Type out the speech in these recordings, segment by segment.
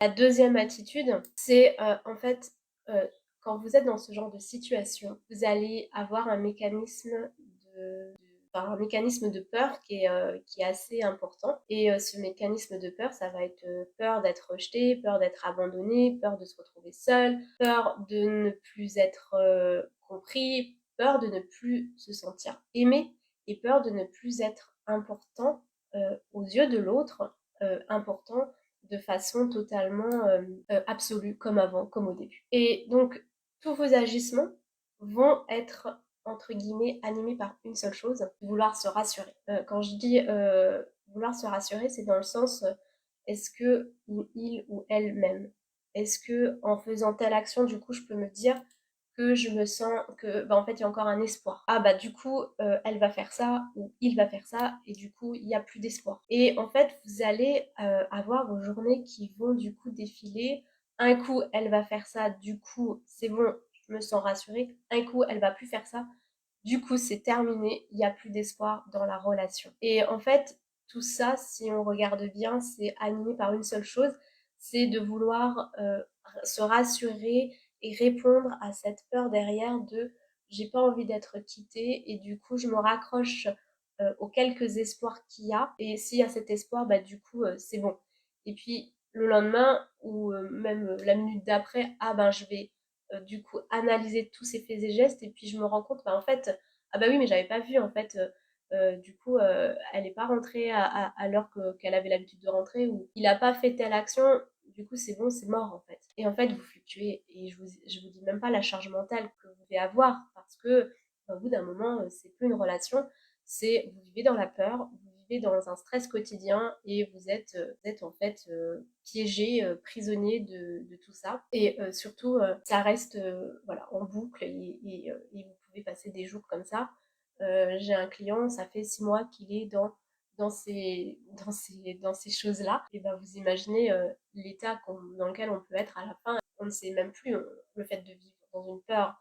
La deuxième attitude, c'est en fait, quand vous êtes dans ce genre de situation, vous allez avoir un mécanisme un mécanisme de peur qui est assez important. Et ce mécanisme de peur, ça va être peur d'être rejeté, peur d'être abandonné, peur de se retrouver seul, peur de ne plus être compris, peur de ne plus se sentir aimé et peur de ne plus être important aux yeux de l'autre, important de façon totalement absolue, comme avant, comme au début. Et donc, tous vos agissements vont être entre guillemets animés par une seule chose, vouloir se rassurer. Quand je dis vouloir se rassurer, c'est dans le sens est-ce que il ou elle m'aime? Est-ce que en faisant telle action, du coup, je peux me dire que je me sens que en fait il y a encore un espoir. Ah bah du coup elle va faire ça ou il va faire ça et du coup il n'y a plus d'espoir. Et en fait vous allez avoir vos journées qui vont du coup défiler. Un coup elle va faire ça, du coup c'est bon, je me sens rassurée. Un coup elle va plus faire ça, du coup c'est terminé, il n'y a plus d'espoir dans la relation. Et en fait tout ça, si on regarde bien, c'est animé par une seule chose, c'est de vouloir se rassurer et répondre à cette peur derrière de j'ai pas envie d'être quittée et du coup je me raccroche aux quelques espoirs qu'il y a et s'il y a cet espoir bah du coup c'est bon. Et puis le lendemain ou même la minute d'après, ah ben je vais du coup analyser tous ces faits et gestes et puis je me rends compte bah en fait ah bah oui mais j'avais pas vu en fait du coup elle est pas rentrée à l'heure qu'elle avait l'habitude de rentrer ou il a pas fait telle action, du coup c'est bon, c'est mort en fait. Et en fait vous fluctuez et je vous dis même pas la charge mentale que vous devez avoir parce que au bout d'un moment c'est plus une relation, c'est vous vivez dans la peur, vous vivez dans un stress quotidien et vous êtes en fait piégé, prisonnier de tout ça. Et surtout ça reste voilà en boucle et vous pouvez passer des jours comme ça. J'ai un client, ça fait 6 mois qu'il est dans ces choses-là. Et ben vous imaginez l'état dans lequel on peut être à la fin. On ne sait même plus le fait de vivre dans une peur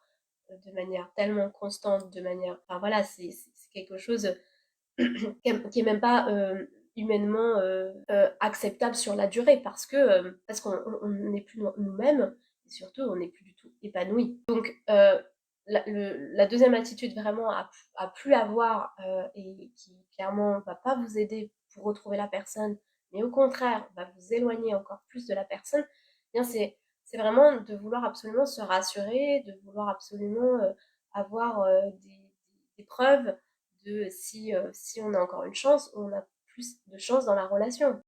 de manière tellement constante, de manière, enfin voilà, c'est quelque chose qui est même pas humainement acceptable sur la durée parce qu'on n'est plus nous-mêmes et surtout on n'est plus du tout épanoui. Donc la deuxième attitude vraiment à plus avoir et qui clairement va pas vous aider pour retrouver la personne, mais au contraire va vous éloigner encore plus de la personne, eh bien c'est vraiment de vouloir absolument se rassurer, de vouloir absolument avoir des preuves de si on a encore une chance, on a plus de chance dans la relation.